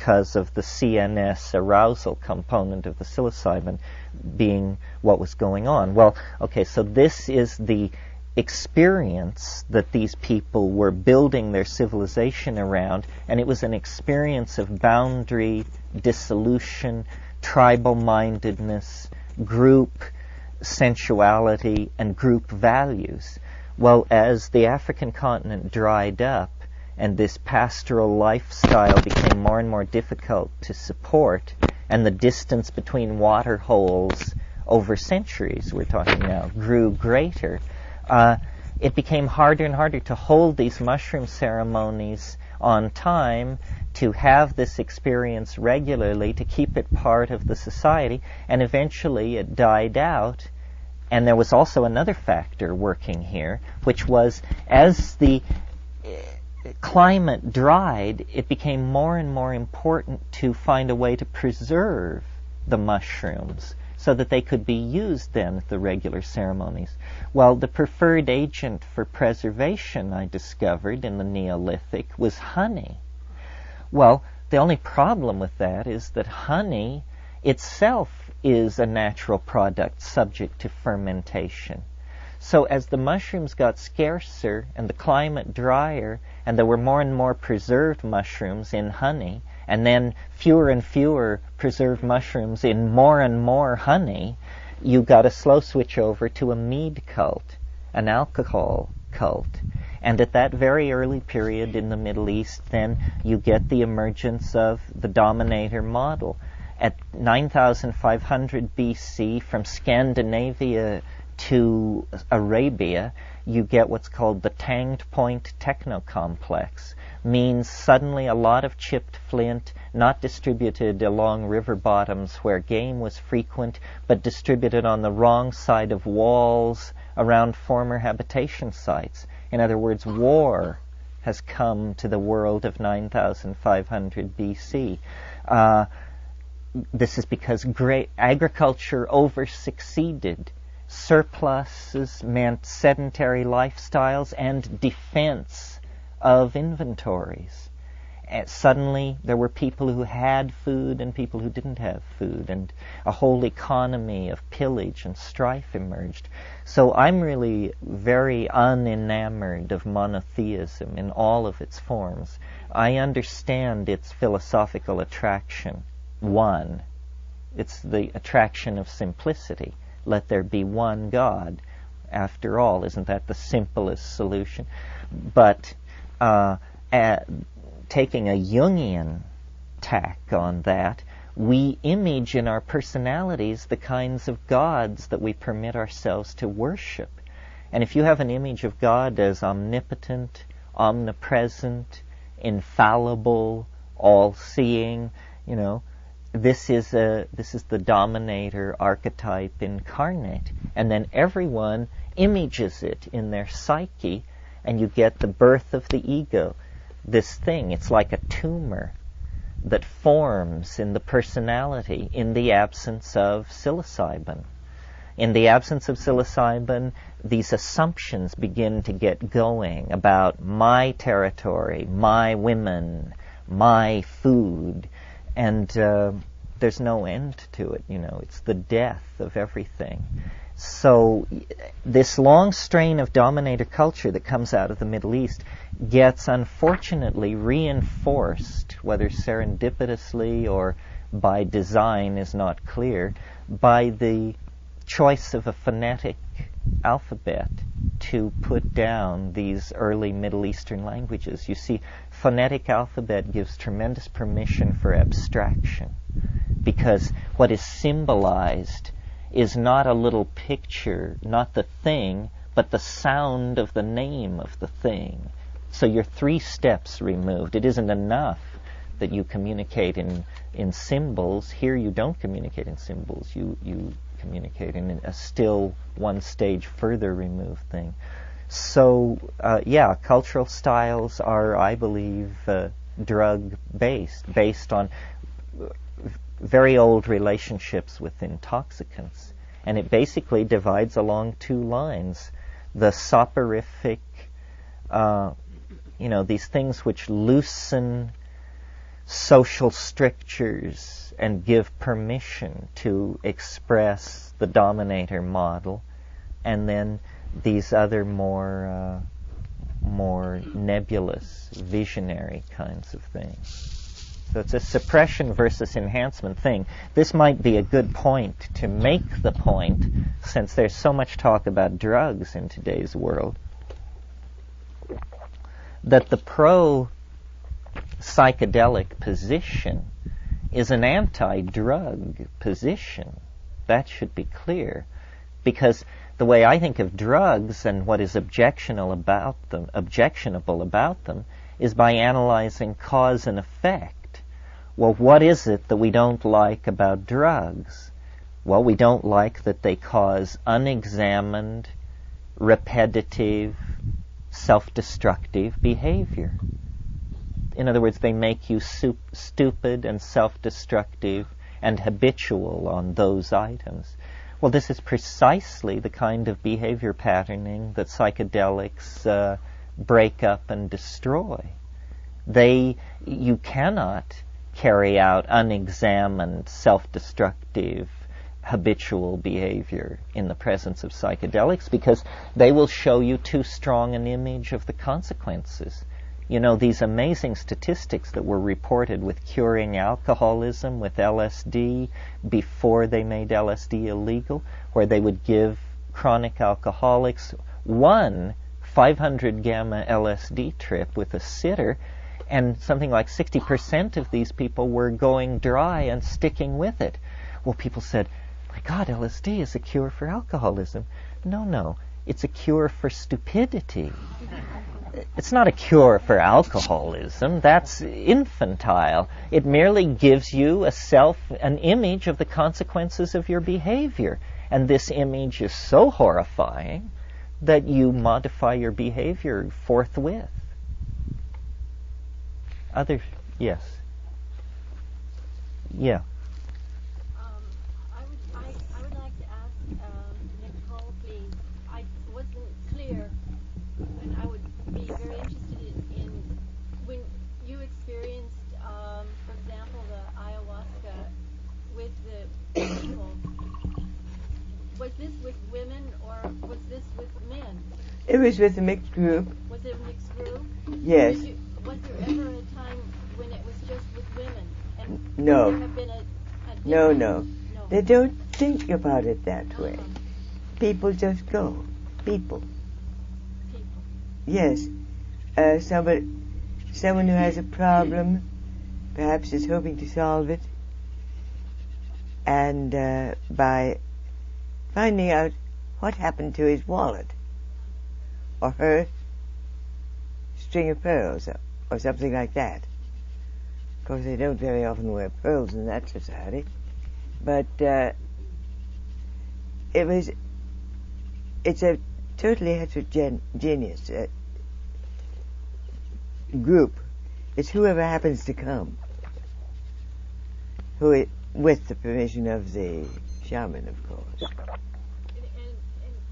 because of the CNS arousal component of the psilocybin being what was going on. Well, okay, so this is the experience that these people were building their civilization around, and it was an experience of boundary, dissolution, tribal-mindedness, group sensuality, and group values. Well, as the African continent dried up and this pastoral lifestyle became more and more difficult to support, and the distance between water holes over centuries, we're talking now, grew greater, it became harder and harder to hold these mushroom ceremonies on time, to have this experience regularly, to keep it part of the society, and eventually it died out. And there was also another factor working here, which was as the climate dried, it became more and more important to find a way to preserve the mushrooms so that they could be used then at the regular ceremonies. Well, the preferred agent for preservation, I discovered in the Neolithic, was honey. Well, the only problem with that is that honey itself is a natural product subject to fermentation. So as the mushrooms got scarcer and the climate drier, and there were more and more preserved mushrooms in honey, and then fewer and fewer preserved mushrooms in more and more honey, you got a slow switch over to a mead cult, an alcohol cult. And at that very early period in the Middle East, then you get the emergence of the dominator model. At 9,500 BC, from Scandinavia to Arabia, you get what's called the Tanged Point Techno-Complex. Means suddenly a lot of chipped flint, not distributed along river bottoms where game was frequent, but distributed on the wrong side of walls around former habitation sites. In other words, war has come to the world of 9,500 BC. This is because great agriculture over-succeeded. Surpluses meant sedentary lifestyles and defense of inventories. And suddenly there were people who had food and people who didn't have food, and a whole economy of pillage and strife emerged. So I'm really very unenamored of monotheism in all of its forms. I understand its philosophical attraction. One, it's the attraction of simplicity. Let there be one God. After all, isn't that the simplest solution? But taking a Jungian tack on that, we image in our personalities the kinds of gods that we permit ourselves to worship. And if you have an image of God as omnipotent, omnipresent, infallible, all-seeing, this is the dominator archetype incarnate, and then everyone images it in their psyche, and you get the birth of the ego. This thing, it's like a tumor that forms in the personality in the absence of psilocybin. In the absence of psilocybin, these assumptions begin to get going about my territory, my women, my food, and there's no end to it. It's the death of everything. So this long strain of dominator culture that comes out of the Middle East gets unfortunately reinforced, whether serendipitously or by design is not clear, by the choice of a phonetic alphabet to put down these early Middle Eastern languages. You see, phonetic alphabet gives tremendous permission for abstraction, because what is symbolized is not a little picture, not the thing, but the sound of the name of the thing. So you're 3 steps removed. It isn't enough that you communicate in symbols. Here you don't communicate in symbols. You communicate in a still one stage further removed thing. So, cultural styles are, I believe, drug-based, based on very old relationships with intoxicants. And it basically divides along 2 lines. The soporific, these things which loosen social strictures and give permission to express the dominator model, and then these other more nebulous, visionary kinds of things. So it's a suppression versus enhancement thing. This might be a good point to make the point, since there's so much talk about drugs in today's world, that the pro-psychedelic position is an anti-drug position. That should be clear. Because the way I think of drugs and what is objectionable about them is by analyzing cause and effect. Well, what is it that we don't like about drugs? Well, we don't like that they cause unexamined, repetitive, self-destructive behavior. In other words, they make you stupid and self-destructive and habitual on those items. Well, this is precisely the kind of behavior patterning that psychedelics break up and destroy. You cannot carry out unexamined, self-destructive, habitual behavior in the presence of psychedelics, because they will show you too strong an image of the consequences. You know, these amazing statistics that were reported with curing alcoholism with LSD before they made LSD illegal, where they would give chronic alcoholics one 500 gamma LSD trip with a sitter, and something like 60% of these people were going dry and sticking with it. Well, people said, my God, LSD is a cure for alcoholism. No, it's a cure for stupidity. It's not a cure for alcoholism. That's infantile. It merely gives you an image of the consequences of your behavior. And this image is so horrifying that you modify your behavior forthwith. Yes. Yeah. I would like to ask Nicole, please. I wasn't clear, and I would be very interested in when you experienced, for example, the ayahuasca with the people. Was this with women or was this with men? It was with a mixed group. Was it a mixed group? Yes. Was there ever a time when it was just with women? And No. would there have been No. They don't think about it that way. People just go. People. Yes. Someone who has a problem, perhaps is hoping to solve it, and by finding out what happened to his wallet or her string of pearls or something like that. Of course, they don't very often wear pearls in that society, but it's a totally heterogeneous group. It's whoever happens to come, with the permission of the shaman, of course. And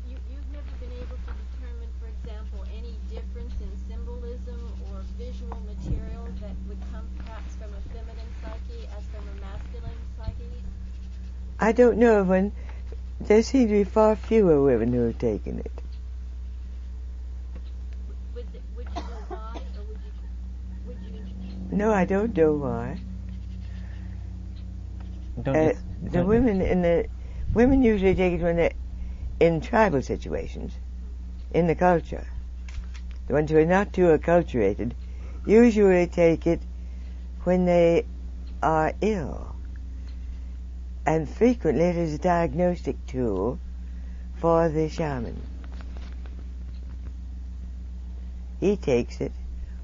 you've never been able to determine, for example, any difference in symbolism or visual material that would come perhaps from a feminine psyche as from a masculine psyche? I don't know of one. There seem to be far fewer women who have taken it. Would you know why, or would you? No, I don't know why. The women usually take it when they're in tribal situations, in the culture. The ones who are not too acculturated usually take it when they are ill. And frequently it is a diagnostic tool for the shaman. He takes it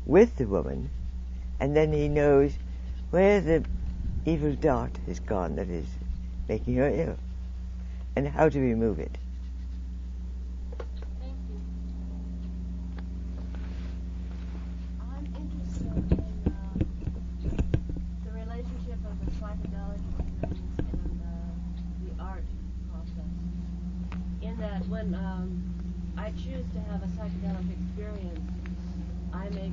with the woman, and then he knows where the evil dot has gone that is making her ill, and how to remove it. Thank you. I'm interested in the relationship of the psychedelic experience and the art process. In that when I choose to have a psychedelic experience, I make